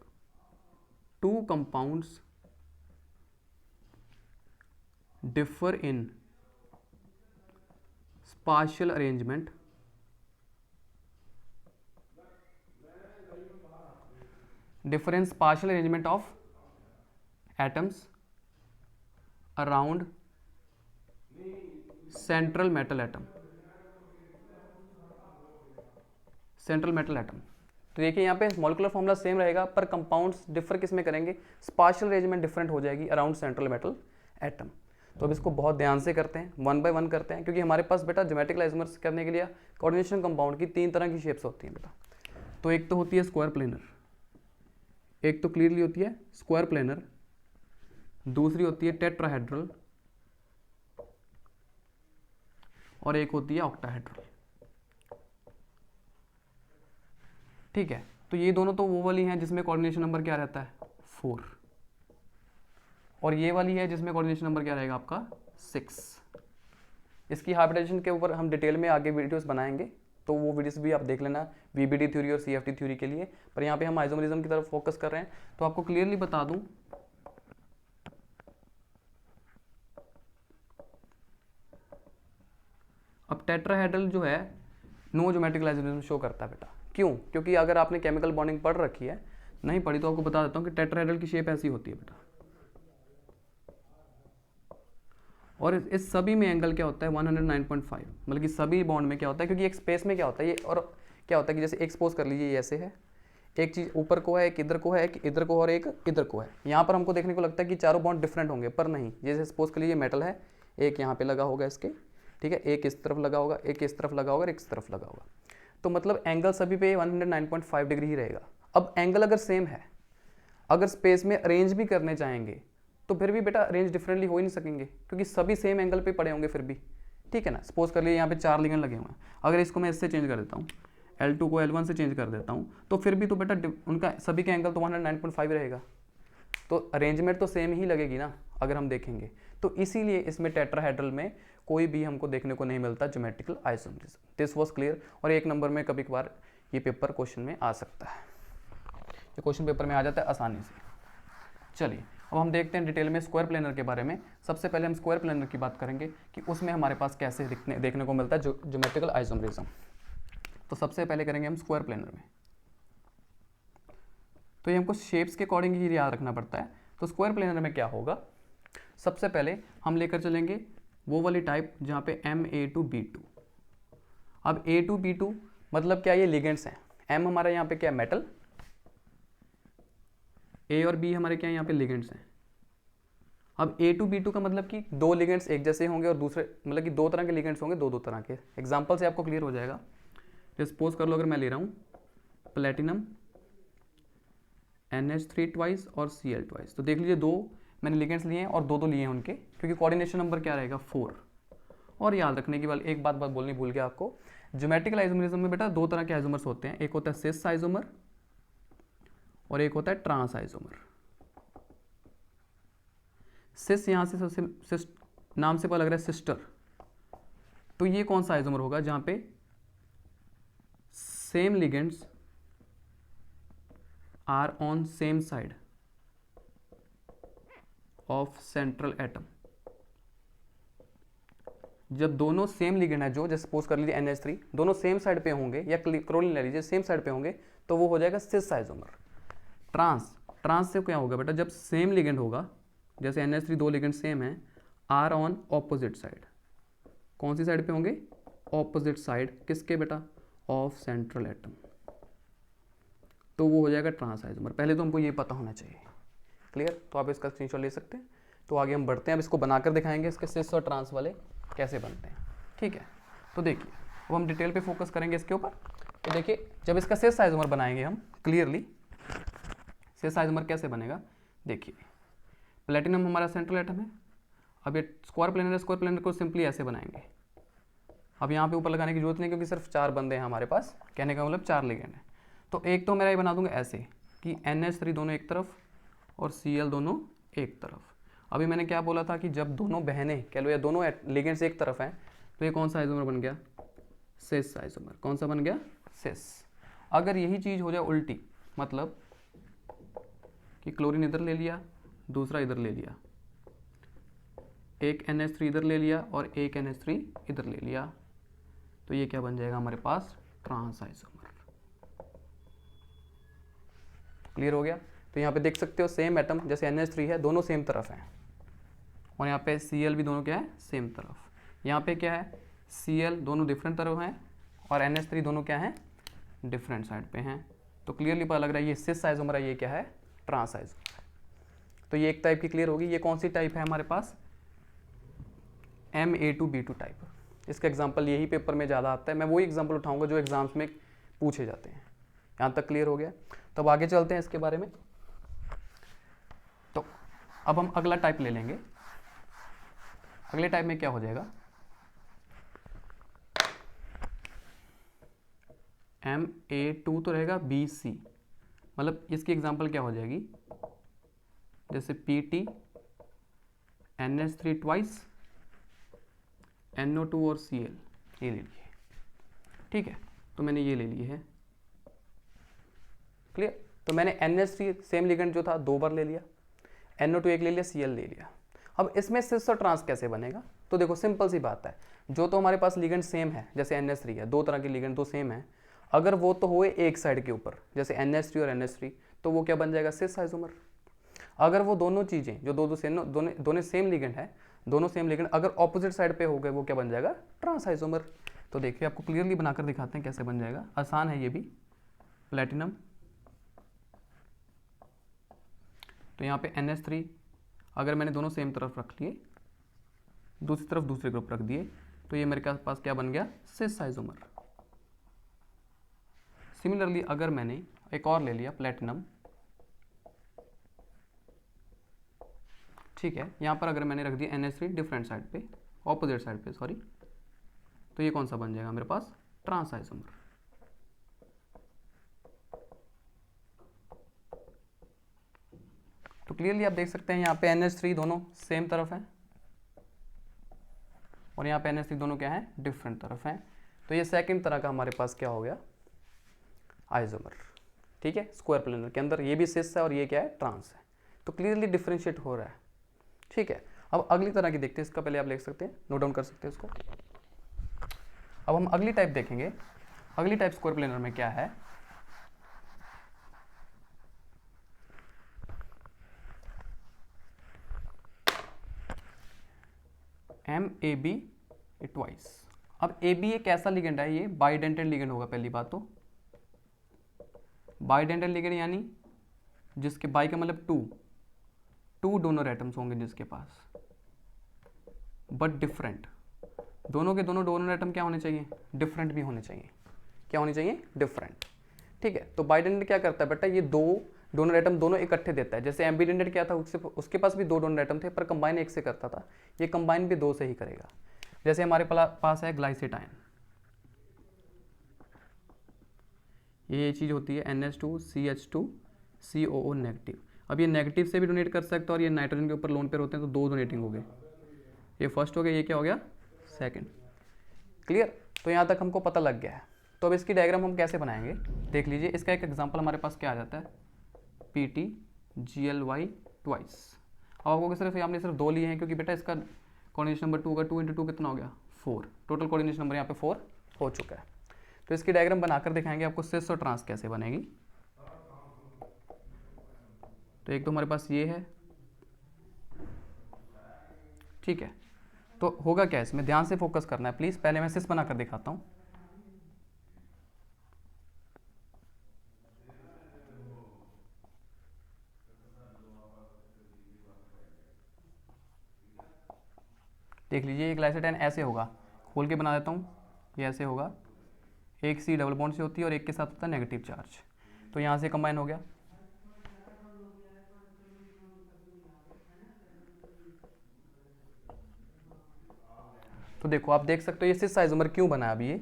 2 compounds differ in spatial arrangement of atoms around central metal atom। तो देखिए यहाँ पे मॉलिक्यूलर फॉर्मूला सेम रहेगा पर कंपाउंड्स डिफर किस में करेंगे, स्पाशियल अरेंजमेंट डिफरेंट हो जाएगी अराउंड सेंट्रल मेटल एटम। तो अब इसको बहुत ध्यान से करते हैं, 1 बाय 1 करते हैं, क्योंकि हमारे पास बेटा ज्योमेट्रिकल आइसोमर्स करने के लिए कोऑर्डिनेशन कंपाउंड की 3 तरह की शेप्स होती हैं बेटा। तो एक तो होती है स्क्वायर प्लेनर, एक तो क्लियरली होती है स्क्वायर प्लेनर, दूसरी होती है टेट्राहेड्रल, और एक होती है ऑक्टाहेड्रल, ठीक है। तो ये दोनों तो वो वाली हैं जिसमें कोऑर्डिनेशन नंबर क्या रहता है, 4, और ये वाली है जिसमें कोऑर्डिनेशन नंबर क्या रहेगा आपका, 6। इसकी हाइब्रिडाइजेशन के ऊपर हम डिटेल में आगे वीडियोस बनाएंगे, तो वो वीडियोस भी आप देख लेना VBD थ्योरी और CFT थ्योरी के लिए। पर यहाँ पे हम आइसोमरिज्म की तरफ फोकस कर रहे हैं। तो आपको क्लियरली बता दूं, अब टेट्राहेड्रल जो है नो ज्योमेट्रिकल आइसोमरिज्म शो करता है बेटा। क्यों? क्योंकि अगर आपने केमिकल बॉन्डिंग पढ़ रखी है, नहीं पढ़ी तो आपको बता देता हूँ कि टेट्राहेड्रल की शेप ऐसी होती है बेटा, और इस सभी में एंगल क्या होता है 109.5, मतलब कि सभी बॉन्ड में क्या होता है, क्योंकि एक स्पेस में क्या होता है ये, और क्या होता है कि जैसे एक्सपोज कर लीजिए ये ऐसे है, एक चीज़ ऊपर को है, एक इधर को है, एक इधर को और एक इधर को है। यहाँ पर हमको देखने को लगता है कि चारों बॉन्ड डिफरेंट होंगे, पर नहीं। जैसे सपोज कर लीजिए मेटल है, एक यहाँ पे लगा होगा इसके, ठीक है, एक इस तरफ लगा होगा, एक इस तरफ लगा होगा, एक इस तरफ लगा होगा। तो मतलब एंगल सभी पे 109.5 डिग्री ही रहेगा। अब एंगल अगर सेम है, अगर स्पेस में अरेंज भी करने चाहेंगे तो फिर भी बेटा अरेंज डिफरेंटली हो ही नहीं सकेंगे, क्योंकि सभी सेम एंगल पे पड़े होंगे फिर भी, ठीक है ना। सपोज कर लिए यहाँ पे 4 लिगेंड लगे हुए हैं, अगर इसको मैं इससे चेंज कर देता हूँ, L2 को L1 से चेंज कर देता हूँ, तो फिर भी तो बेटा उनका सभी का एंगल तो 109.5 रहेगा। तो अरेंजमेंट तो सेम ही लगेगी ना अगर हम देखेंगे। तो इसीलिए इसमें टेट्राहेड्रल में कोई भी हमको देखने को नहीं मिलता geometrical isomerism. This was clear. और 1 नंबर में कभी कभार ये पेपर क्वेश्चन में आ सकता है, ये क्वेश्चन पेपर में आ जाता है आसानी से। चलिए अब हम देखते हैं डिटेल में स्क्वायर प्लेनर के बारे में। सबसे पहले हम स्क्वायर प्लेनर की बात करेंगे कि उसमें हमारे पास कैसे देखने को मिलता है ज्योमेट्रिकल आइसोमरिज्म। तो सबसे पहले करेंगे हम स्क्वायर प्लेनर में। तो ये हमको शेप्स के अकॉर्डिंग ही याद रखना पड़ता है। तो स्क्वायर प्लेनर में क्या होगा, सबसे पहले हम लेकर चलेंगे वो वाली टाइप जहाँ पे MA2B2। अब A2B2 मतलब क्या, ये लिगेंड्स हैं। M हमारा यहाँ पे क्या है, मेटल। A और B हमारे क्या है, यहाँ पे लिगेंड्स हैं। अब A2B2 का मतलब कि दो लिगेंड्स एक जैसे होंगे और दूसरे मतलब कि दो तरह के लिगेंड्स होंगे, दो तरह के। एग्जाम्पल से आपको क्लियर हो जाएगा। सपोज कर लो अगर मैं ले रहा हूँ प्लेटिनम NH3 ट्वाइस और Cl ट्वाइस, तो देख लीजिए दो मैंने लिगेंड्स लिए हैं और दो लिए हैं उनके, क्योंकि कोऑर्डिनेशन नंबर क्या रहेगा 4। और याद रखने की एक बात बोलनी भूल गया आपको, ज्योमेट्रिकल आइसोमरिज्म में बेटा दो तरह के आइसोमर्स होते हैं, एक होता है सिस आइसोमर और एक होता है ट्रांस आइसोमर। सिस यहाँ से सबसे नाम से पता लग रहा है सिस्टर, तो ये कौन सा आइसोमर होगा जहां पे same ligands are on same side of central atom. जब दोनों सेम लिगेंड है, जो जैसे सपोज कर लीजिए NH3 दोनों सेम साइड पे होंगे, या क्लोरीन ले लीजिए सेम साइड पे होंगे, तो वो हो जाएगा सिस आइसोमर। ट्रांस से क्या होगा बेटा, जब सेम लिगेंड होगा, जैसे NH3 दो लिगेंड सेम है, आर ऑन ऑपोजिट साइड। कौन सी साइड पे होंगे, ऑपोजिट साइड किसके बेटा, ऑफ सेंट्रल एटम, तो वो हो जाएगा ट्रांस आइसोमर। पहले तो हमको ये पता होना चाहिए। क्लियर, तो आप इसका स्क्रीनशॉट ले सकते हैं। तो आगे हम बढ़ते हैं, अब इसको बनाकर दिखाएंगे इसके सिस और ट्रांस वाले कैसे बनते हैं। ठीक है, तो देखिए अब हम डिटेल पे फोकस करेंगे इसके ऊपर। तो देखिए जब इसका सिस आइसोमर बनाएंगे हम क्लियरली, सिस आइसोमर कैसे बनेगा, देखिए प्लेटिनम हमारा सेंट्रल एटम है। अब ये स्क्वायर प्लेनर है, स्क्वायर प्लेनर को सिंपली ऐसे बनाएंगे। अब यहाँ पे ऊपर लगाने की जरूरत नहीं, क्योंकि सिर्फ 4 बंदे हैं हमारे पास, कहने का मतलब 4 लिगेंड है। तो एक तो मेरा ये बना दूंगा ऐसे कि NH3 दोनों एक तरफ और Cl दोनों एक तरफ। अभी मैंने क्या बोला था कि जब दोनों बहनें कह लो या दोनों लिगेंड्स एक तरफ हैं, तो ये कौन सा आइसोमर बन गया, सिस आइसोमर। कौन सा बन गया, सिस। अगर यही चीज़ हो जाए उल्टी, मतलब कि क्लोरीन इधर ले लिया, दूसरा इधर ले लिया, एक NH3 इधर ले लिया और एक NH3 इधर ले लिया, तो ये क्या बन जाएगा हमारे पास, ट्रांस आइसोमर। क्लियर हो गया। तो यहाँ पे देख सकते हो सेम एटम, जैसे NH3 है दोनों सेम तरफ हैं, और यहाँ पे Cl भी दोनों क्या है, सेम तरफ। यहाँ पे क्या है, Cl दोनों डिफरेंट तरफ हैं और NH3 दोनों क्या हैं, डिफरेंट साइड पे हैं। तो क्लियरली पता लग रहा है ये सिस आइसोमर है, ये क्या है, ट्रांस आइसोमर। तो ये एक टाइप की क्लियर होगी। ये कौन सी टाइप है हमारे पास, MA2B2 टाइप। इसका एग्जाम्पल यही पेपर में ज़्यादा आता है, मैं वही एग्जाम्पल उठाऊंगा जो एग्जाम्स में पूछे जाते हैं। यहाँ तक क्लियर हो गया। तो अब आगे चलते हैं इसके बारे में। तो अब हम अगला टाइप ले लेंगे। अगले टाइप में क्या हो जाएगा, MA2 तो रहेगा BC, मतलब इसकी एग्जाम्पल क्या हो जाएगी, जैसे PT NH3 ट्वाइस NO2 और Cl ये ले लिए। ठीक है, तो मैंने ये ले लिए है। क्लियर, तो मैंने NH3 सेम लिगेंड जो था 2 बार ले लिया, NO2 एक ले लिया, Cl ले लिया। अब इसमें सिस और ट्रांस कैसे बनेगा, तो देखो सिंपल सी बात है, जो तो हमारे पास लिगेंड सेम है, जैसे NH3 है, दो तरह के लिगेंड तो सेम है, अगर वो तो हुए एक साइड के ऊपर, जैसे NH3 और NH3, तो वो क्या बन जाएगा, सिस आइसोमर। अगर वो दोनों चीज़ें जो दोनों सेम लिगेंड है, दोनों सेम लिगेंड अगर ऑपोजिट साइड पे हो गए, वो क्या बन जाएगा, ट्रांस आइसोमर। तो देखिए आपको क्लियरली बनाकर दिखाते हैं कैसे बन जाएगा, आसान है ये भी। प्लेटिनम, तो यहाँ पे NH3 अगर मैंने दोनों सेम तरफ रख लिए, दूसरी तरफ दूसरे ग्रुप रख दिए, तो ये मेरे पास क्या बन गया, सिस आइसोमर। सिमिलरली अगर मैंने एक और ले लिया प्लेटिनम, ठीक है, यहाँ पर अगर मैंने रख दिया NH3 डिफरेंट साइड पे, ऑपोजिट साइड पे सॉरी, तो ये कौन सा बन जाएगा मेरे पास, ट्रांस आइसोमर। तो क्लियरली आप देख सकते हैं यहाँ पे NH3 दोनों सेम तरफ है, और यहाँ पे NH3 दोनों क्या है, डिफरेंट तरफ हैं। तो ये सेकंड तरह का हमारे पास क्या हो गया, आइसोमर। ठीक है, स्क्वायर प्लेनर के अंदर ये भी सिस है और ये क्या है, ट्रांस है। तो क्लियरली डिफरेंशिएट हो रहा है। ठीक है, अब अगली तरह की देखते हैं। इसका पहले आप लिख सकते हैं, नोट डाउन कर सकते हैं इसको। अब हम अगली टाइप देखेंगे। अगली टाइप स्क्वायर प्लेनर में क्या है, MAB ट्वाइस। अब AB एक ऐसा लिगेंड है, ये बाइडेंटेड लिगेंड होगा। पहली बात तो बाइडेंटेड लिगेंड यानी जिसके बाई का मतलब टू डोनर एटम्स होंगे जिसके पास, बट डिफरेंट। दोनों के दोनों डोनर एटम क्या होने चाहिए, डिफरेंट भी होने चाहिए। क्या होने चाहिए, डिफरेंट। ठीक है, तो बाइडेंटेड क्या करता है बेटा, ये दो डोनर एटम दोनों इकट्ठे देता है। जैसे एम्बिडेंटेड क्या था, उसके पास भी दो डोनर एटम थे पर कंबाइन एक से करता था, ये कंबाइन भी दो से ही करेगा। जैसे हमारे पास है ग्लाइसिटाइन, ये चीज़ होती है NH2CH2COO नेगेटिव। अब ये नेगेटिव से भी डोनेट कर सकते हैं और ये नाइट्रोजन के ऊपर लोन पेयर होते हैं, तो दो डोनेटिंग हो गए। ये फर्स्ट हो गया, ये क्या हो गया, सेकंड। क्लियर, तो यहाँ तक हमको पता लग गया है। तो अब इसकी डायग्राम हम कैसे बनाएंगे, देख लीजिए। इसका एक एग्जांपल हमारे पास क्या आ जाता है, PTGLY ट्वाइस। अब आपको सिर्फ हमने सिर्फ दो लिए हैं क्योंकि बेटा इसका कोऑर्डिनेशन नंबर 2 होगा, 2 × 2 कितना हो गया, 4। टोटल कोऑर्डिनेशन नंबर यहाँ पे 4 हो चुका है। तो इसकी डायग्राम बनाकर दिखाएंगे आपको सिस और ट्रांस कैसे बनेगी। तो एक तो हमारे पास ये है, ठीक है। तो होगा क्या, इसमें ध्यान से फोकस करना है प्लीज। पहले मैं सिस बनाकर दिखाता हूं। देख लीजिए, एक ग्लाइसिटाइन ऐसे होगा, खोल के बना देता हूँ। ये ऐसे होगा, एक C डबल बॉन्ड से होती है और एक के साथ होता है नेगेटिव चार्ज। तो यहाँ से कंबाइन हो गया। तो देखो, आप देख सकते हो ये सिस आइसोमर क्यों बना। अभी ये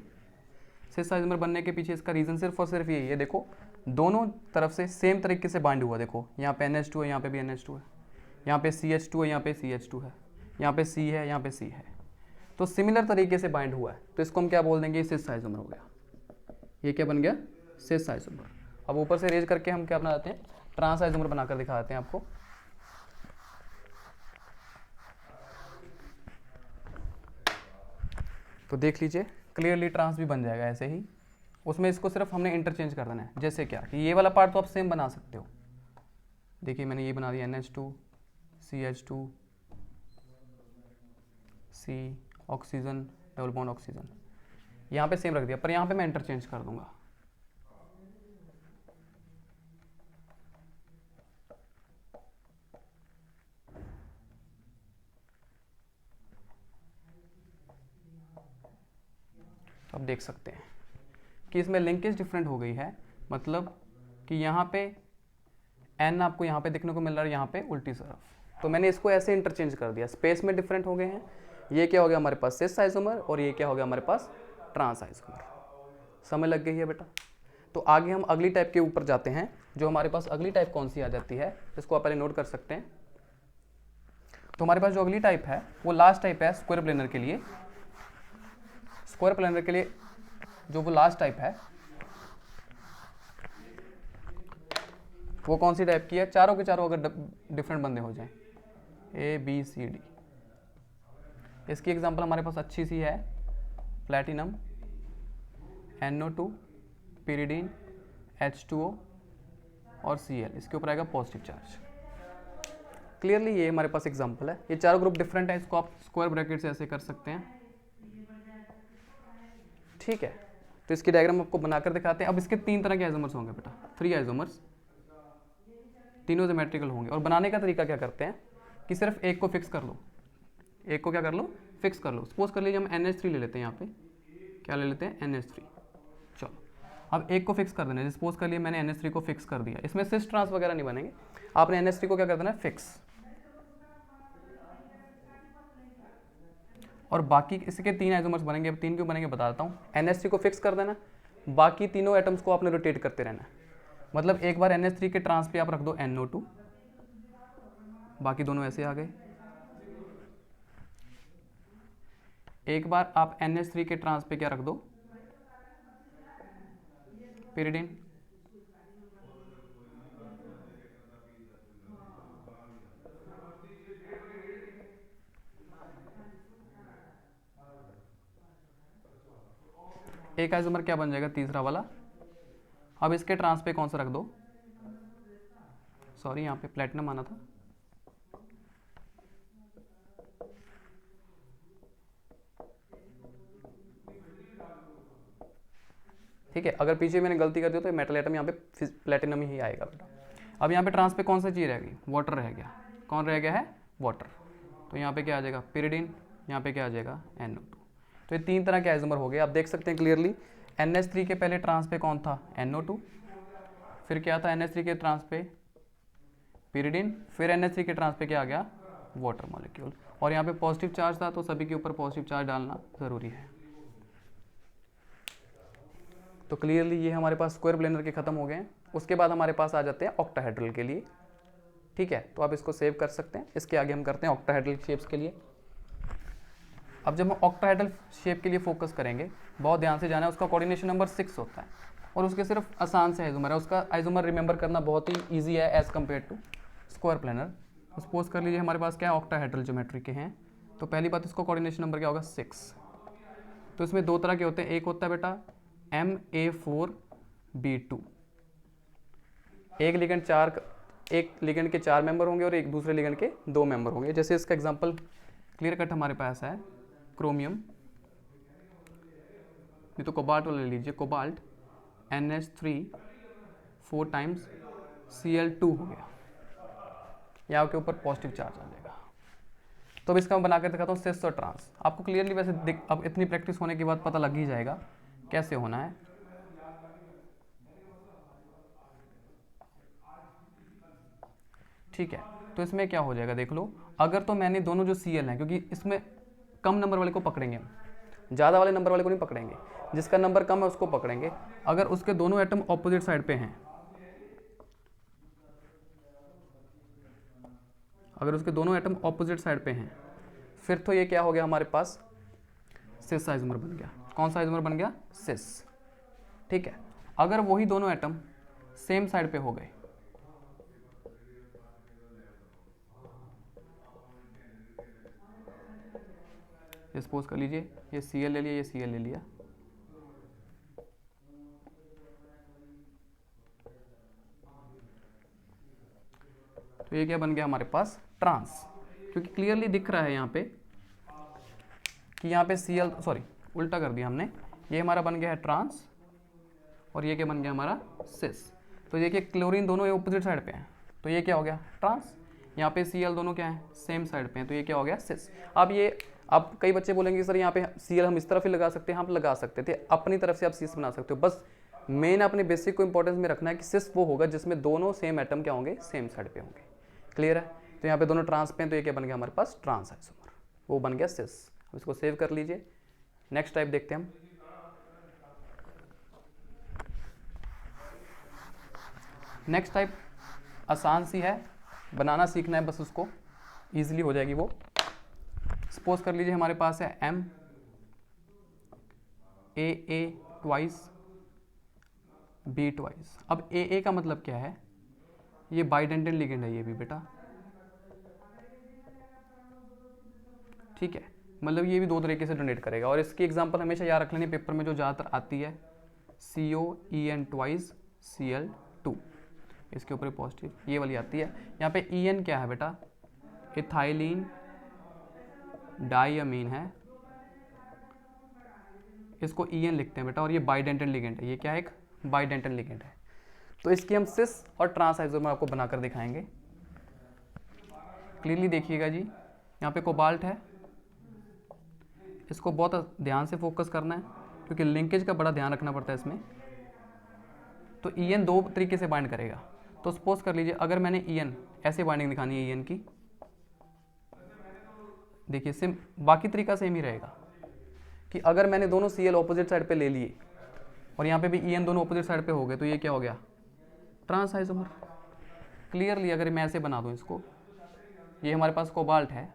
सिस आइसोमर बनने के पीछे इसका रीजन सिर्फ और सिर्फ यही है। देखो, दोनों तरफ से सेम तरीके से बाइंड हुआ। देखो, यहाँ पे NH2 है, यहाँ पे भी NH2 है, यहाँ पे CH2 है, यहाँ पे CH2 है, यहाँ पे C है, यहाँ पे C है। तो सिमिलर तरीके से बाइंड हुआ है, तो इसको हम क्या बोल देंगे, सिस आइसोमर हो गया। ये क्या बन गया, सिस आइसोमर। अब ऊपर से रेज करके हम क्या बना देते हैं, ट्रांस आइसोमर बनाकर दिखा देते हैं आपको। तो देख लीजिए, क्लियरली ट्रांस भी बन जाएगा ऐसे ही। उसमें इसको सिर्फ हमने इंटरचेंज कर देना है। जैसे क्या कि ये वाला पार्ट तो आप सेम बना सकते हो। देखिए, मैंने ये बना दिया NH2 CH2 C, oxygen, double bond oxygen, यहाँ पे सेम रख दिया, पर यहाँ पे मैं इंटरचेंज कर दूंगा। अब देख सकते हैं कि इसमें लिंकेज डिफरेंट हो गई है, मतलब कि यहाँ पे N आपको यहाँ पे देखने को मिल रहा है, यहाँ पे उल्टी तरफ। तो मैंने इसको ऐसे इंटरचेंज कर दिया, स्पेस में डिफरेंट हो गए हैं। ये क्या हो गया हमारे पास, सिस आइसोमर, और ये क्या हो गया हमारे पास, ट्रांस आइसोमर। समझ लग गई है बेटा। तो आगे हम अगली टाइप के ऊपर जाते हैं। जो हमारे पास अगली टाइप कौन सी आ जाती है, इसको आप पहले नोट कर सकते हैं। तो हमारे पास जो अगली टाइप है वो लास्ट टाइप है स्क्वायर प्लेनर के लिए। स्क्वायर प्लेनर के लिए जो वो लास्ट टाइप है वो कौन सी टाइप की है, चारों के चारों अगर डिफरेंट बंदे हो जाएं, ABCD। इसकी एग्जांपल हमारे पास अच्छी सी है, प्लैटिनम, NO2, pyridine, H2O और Cl। इसके ऊपर आएगा पॉजिटिव चार्ज। क्लियरली ये हमारे पास एग्जांपल है। ये चारों ग्रुप डिफरेंट है, इसको आप स्क्वायर ब्रैकेट से ऐसे कर सकते हैं। ठीक है, तो इसकी डायग्राम आपको बनाकर दिखाते हैं। अब इसके 3 तरह के आइसोमर्स होंगे बेटा, 3 आइसोमर्स, तीनों सिमेट्रिकल होंगे। और बनाने का तरीका क्या करते हैं कि सिर्फ एक को फिक्स कर लो, एक को क्या कर लो, फिक्स कर लो। सपोज कर लीजिए हम NH3 ले लेते हैं, यहाँ पे क्या ले लेते हैं, NH3। चलो, अब एक को फिक्स कर देना है। सपोज कर लिए मैंने NH3 को फिक्स कर दिया। इसमें सिस ट्रांस वगैरह नहीं बनेंगे, आपने NH3 को क्या कर देना है, फिक्स। और बाकी इसके 3 आइसोमर्स बनेंगे। अब 3 क्यों बनेंगे बता देता हूँ। NH3 को फिक्स कर देना, बाकी तीनों एटम्स को आपने रोटेट करते रहना है। मतलब एक बार NH3 के ट्रांस पे आप रख दो NO2, बाकी दोनों ऐसे आ गए। एक बार आप NH3 के ट्रांस पे क्या रख दो, pyridine, एक आइसोमर क्या बन जाएगा, तीसरा वाला। अब इसके ट्रांस पे कौन सा रख दो, सॉरी यहाँ पे प्लेटिनम आना था, ठीक है। अगर पीछे मैंने गलती कर दी तो मेटल एटम यहाँ पे प्लेटिनम ही आएगा बेटा। अब यहाँ पे ट्रांस पे कौन सा चीज़ रह गई, वाटर रह गया। कौन रह गया है, वाटर। तो यहाँ पे क्या आ जाएगा, pyridine, यहाँ पे क्या आ जाएगा, NO2। तो ये तीन तरह के आइसोमर हो गए। आप देख सकते हैं क्लियरली, NH3 के पहले ट्रांस पे कौन था, NO2, फिर क्या था NH3 के ट्रांस पे pyridine, फिर NH3 के ट्रांस पे क्या आ गया, वाटर मॉलिक्यूल। और यहाँ पे पॉजिटिव चार्ज था तो सभी के ऊपर पॉजिटिव चार्ज डालना ज़रूरी है। तो क्लियरली ये हमारे पास स्क्वायर प्लेनर के खत्म हो गए हैं। उसके बाद हमारे पास आ जाते हैं ऑक्टाहेड्रल के लिए, ठीक है। तो आप इसको सेव कर सकते हैं। इसके आगे हम करते हैं ऑक्टाहेड्रल शेप्स के लिए। अब जब हम ऑक्टाहेड्रल शेप के लिए फोकस करेंगे, बहुत ध्यान से जाना है, उसका कोऑर्डिनेशन नंबर 6 होता है और उसके सिर्फ आसान से आइसोमर है। उसका आइसोमर रिमेंबर करना बहुत ही ईजी है as compare to square planar. Suppose कर लीजिए हमारे पास क्या है, ऑक्टाहेड्रल ज्योमेट्री के हैं। तो पहली बात, इसको कोऑर्डिनेशन नंबर क्या होगा, 6। तो इसमें दो तरह के होते हैं, एक होता है बेटा MA4B2। एक लिगेंड के 4 मेंबर होंगे और एक दूसरे लिगेंड के 2 मेंबर होंगे। जैसे इसका एग्जांपल क्लियर कट हमारे पास है, क्रोमियम, ये तो कोबाल्ट वाला ले लीजिए, कोबाल्ट NH3 4 टाइम्स Cl2 हो गया, यहाँ के ऊपर पॉजिटिव चार्ज आ जाएगा। तो अब इसका मैं बनाकर दिखाता हूँ सिस और ट्रांस। आपको क्लियरली वैसे अब इतनी प्रैक्टिस होने के बाद पता लग ही जाएगा कैसे होना है। ठीक है, तो इसमें क्या हो जाएगा देख लो। अगर तो मैंने दोनों जो Cl हैं, क्योंकि इसमें कम नंबर वाले को पकड़ेंगे, ज़्यादा वाले नंबर वाले को नहीं पकड़ेंगे, जिसका नंबर कम है उसको पकड़ेंगे। अगर उसके दोनों एटम ऑपोजिट साइड पे हैं, अगर उसके दोनों एटम ऑपोजिट साइड पे हैं, फिर तो ये क्या हो गया, हमारे पास सिस आइसोमर बन गया। कौन सा आइसोमर बन गया, सिस, ठीक है। अगर वही दोनों एटम सेम साइड पे हो गए, सपोज कर लीजिए ये Cl ले लिया, ये Cl ले लिया, तो ये क्या बन गया हमारे पास, ट्रांस। क्योंकि क्लियरली दिख रहा है यहाँ पे कि यहाँ पे Cl, सॉरी उल्टा कर दिया हमने, ये हमारा बन गया है ट्रांस और ये क्या बन गया हमारा, सिस। तो ये कि क्लोरीन दोनों ऑपोजिट साइड पे हैं, तो ये क्या हो गया, ट्रांस। यहाँ पे Cl दोनों क्या है, सेम साइड पे हैं, तो ये क्या हो गया, सिस। अब कई बच्चे बोलेंगे सर यहाँ पे Cl हम इस तरफ ही लगा सकते हैं। हाँ, आप लगा सकते थे, अपनी तरफ से आप सिस बना सकते हो। बस मेन अपने बेसिक को इंपॉर्टेंस में रखना है कि सिस वो होगा जिसमें दोनों सेम एटम क्या होंगे, सेम साइड पे होंगे। क्लियर है। तो यहाँ पे दोनों ट्रांस पे हैं, तो ये क्या बन गया हमारे पास, ट्रांस आइसोमर, वो बन गया सिस। अब इसको सेव कर लीजिए। नेक्स्ट टाइप देखते हैं हम। नेक्स्ट टाइप आसान सी है, बनाना सीखना है बस, उसको ईजिली हो जाएगी वो। सपोज कर लीजिए हमारे पास है MAA ट्वाइस B ट्वाइस। अब AA का मतलब क्या है, ये बाइडेंटल लिगेंड है ये भी बेटा, ठीक है। मतलब ये भी दो तरीके से डोनेट करेगा। और इसकी एग्जांपल हमेशा याद रख लेनी, पेपर में जो ज़्यादातर आती है COEN ट्वाइस Cl2, इसके ऊपर पॉजिटिव ये वाली आती है। यहाँ पे EN क्या है बेटा, इथाइलिन डाइअमीन है, इसको EN लिखते हैं बेटा। और ये बाइडेंटल लिगेंड है, ये क्या है, एक बाइडेंटल लिगेंड है। तो इसकी हम सिस और ट्रांस आइसोमर आपको बनाकर दिखाएंगे। क्लियरली देखिएगा जी, यहाँ पे कोबाल्ट है, इसको बहुत ध्यान से फोकस करना है क्योंकि लिंकेज का बड़ा ध्यान रखना पड़ता है इसमें। तो EN दो तरीके से बाइंड करेगा। तो सपोज कर लीजिए अगर मैंने EN ऐसे बाइंडिंग दिखानी है EN की, देखिए सिम बाकी तरीका सेम ही रहेगा कि अगर मैंने दोनों Cl ऑपोजिट साइड पे ले लिए और यहाँ पे भी EN दोनों ऑपोजिट साइड पे हो गए, तो ये क्या हो गया, ट्रांस आइसोमर। क्लियरली अगर मैं ऐसे बना दूं इसको, ये हमारे पास कोबाल्ट है,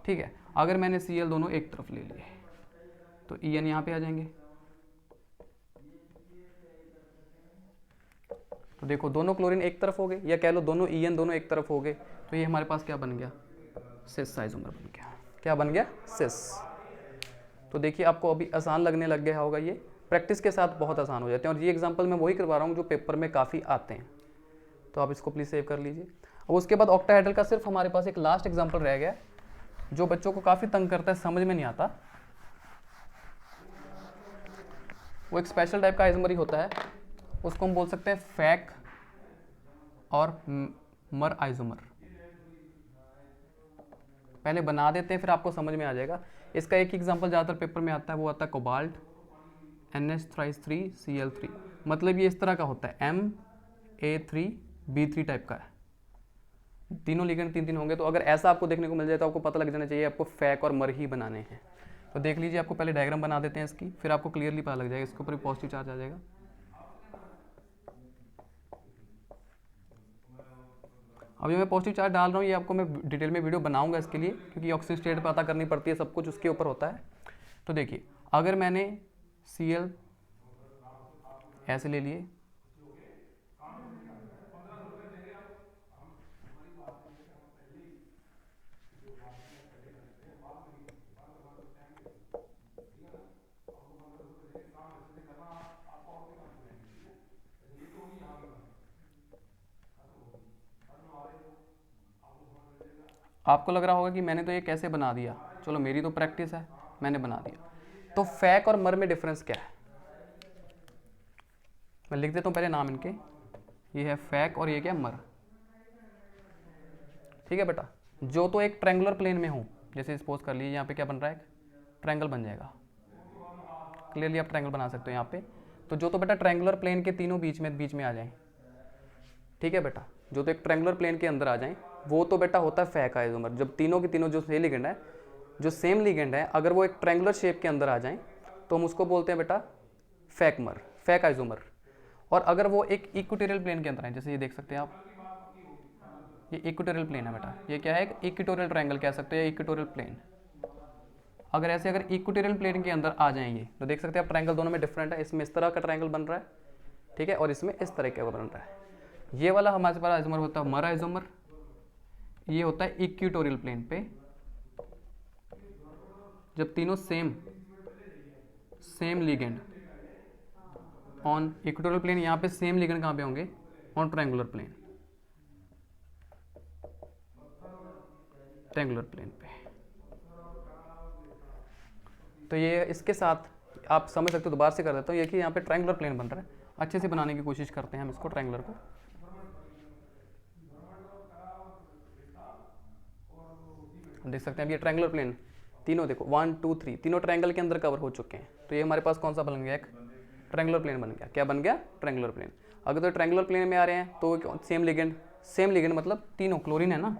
ठीक है। अगर मैंने Cl दोनों एक तरफ ले लिए तो En यहाँ पे आ जाएंगे। तो देखो दोनों क्लोरीन एक तरफ हो गए, या कह लो दोनों En दोनों एक तरफ हो गए, तो ये हमारे पास क्या बन गया, सिस आइसोमर बन गया। क्या बन गया, सिस। तो देखिए आपको अभी आसान लगने लग गया होगा, ये प्रैक्टिस के साथ बहुत आसान हो जाते हैं। और ये एग्जांपल मैं वही करवा रहा हूँ जो पेपर में काफ़ी आते हैं, तो आप इसको प्लीज़ सेव कर लीजिए। अब उसके बाद ऑक्टाहेड्रल का सिर्फ हमारे पास एक लास्ट एग्जाम्पल रह गया जो बच्चों को काफ़ी तंग करता है, समझ में नहीं आता। वो एक स्पेशल टाइप का आइसोमर होता है, उसको हम बोल सकते हैं फैक और मर आइसोमर। पहले बना देते हैं फिर आपको समझ में आ जाएगा। इसका एक एग्जांपल ज़्यादातर पेपर में आता है, वो आता है कोबाल्ट NH3Cl3। मतलब ये इस तरह का होता है, Ma3B3 टाइप का है। तीनों लिगेंड तीन तीन होंगे, तो अगर ऐसा आपको देखने को मिल जाए तो आपको पता लग जाना चाहिए आपको फैक और मर ही बनाने हैं। तो देख लीजिए, आपको पहले डायग्राम बना देते हैं इसकी, फिर आपको क्लियरली पता लग जाएगा। इसके ऊपर पॉजिटिव चार्ज आ जाएगा। अब जो मैं पॉजिटिव चार्ज डाल रहा हूँ ये आपको मैं डिटेल में वीडियो बनाऊंगा इसके लिए, क्योंकि ऑक्सीजन स्टेट पता करनी पड़ती है, सब कुछ उसके ऊपर होता है। तो देखिए अगर मैंने Cl ऐसे ले लिए, आपको लग रहा होगा कि मैंने तो ये कैसे बना दिया, चलो मेरी तो प्रैक्टिस है, मैंने बना दिया। तो फैक और मर में डिफरेंस क्या है, मैं लिख देता हूँ पहले नाम इनके। ये है फैक और ये क्या मर। ठीक है बेटा, जो तो एक ट्रायंगुलर प्लेन में हो, जैसे सपोज कर लीजिए यहाँ पे क्या बन रहा है, ट्रायंगल बन जाएगा। क्लियरली आप ट्रायंगल बना सकते हो यहाँ पे। तो जो तो बेटा ट्रायंगुलर प्लेन के तीनों बीच में आ जाए, ठीक है बेटा, जो तो एक ट्रायंगुलर प्लेन के अंदर आ जाए, वो तो बेटा होता है फैक आइसोमर। जब तीनों के तीनों जो लिगेंड है, जो सेम लिगेंड है, अगर वो एक ट्रायंगुलर शेप के अंदर आ जाए तो हम उसको बोलते हैं बेटा फैक मर, फैक आइसोमर। और अगर वो एक इक्वेटोरियल प्लेन के अंदर है, जैसे ये देख सकते हैं आप, ये इक्वेटोरियल प्लेन है बेटा, ये क्या है, एक इक्वेटोरियल ट्रायंगल कह सकते हैं, इक्वेटोरियल प्लेन। अगर ऐसे अगर इक्वेटोरियल प्लेन के अंदर आ जाएंगे तो देख सकते हैं आप ट्रायंगल दोनों में डिफरेंट है। इसमें इस तरह का ट्रायंगल बन रहा है, ठीक है, और इसमें इस तरह का बन रहा है। ये वाला हमारे पास आइसोमर होता है मर आइसोमर। ये होता है इक्वेटोरियल प्लेन पे, जब तीनों same ligand on equatorial plane, यहाँ पे सेम लिगेंड कहाँ पे होंगे, on triangular plane, triangular plane पे। तो ये इसके साथ आप समझ सकते हो, दोबारा से कर देता हूँ। ये कि यहाँ पे ट्रायंगुलर प्लेन बन रहा है, अच्छे से बनाने की कोशिश करते हैं हम इसको, ट्रायंगुलर को। देख सकते हैं अब ये ट्रायंगुलर प्लेन तीनों देखो 1 2 3 तीनों ट्रायंगल के अंदर कवर हो चुके हैं। तो ये हमारे पास कौन सा बन गया, एक ट्रायंगुलर प्लेन बन गया। क्या बन गया, ट्रायंगुलर प्लेन। अगर तो ट्रायंगुलर प्लेन में आ रहे हैं तो सेम लिगेंड मतलब तीनों क्लोरीन है ना,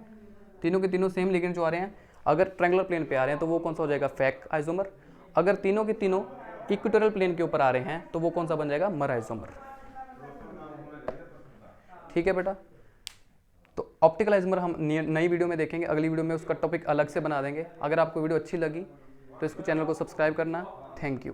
तीनों के तीनों सेम लिगेंड जो आ रहे हैं, अगर ट्रायंगुलर प्लेन पे आ रहे हैं तो वो कौन सा हो जाएगा, फैक आइसोमर। अगर तीनों के तीनों इक्वेटोरियल प्लेन के ऊपर आ रहे हैं तो वो कौन सा बन जाएगा, मर आइसोमर। ठीक है बेटा, तो ऑप्टिकल आइसोमर हम नई वीडियो में देखेंगे, अगली वीडियो में उसका टॉपिक अलग से बना देंगे। अगर आपको वीडियो अच्छी लगी तो इसको चैनल को सब्सक्राइब करना। Thank you.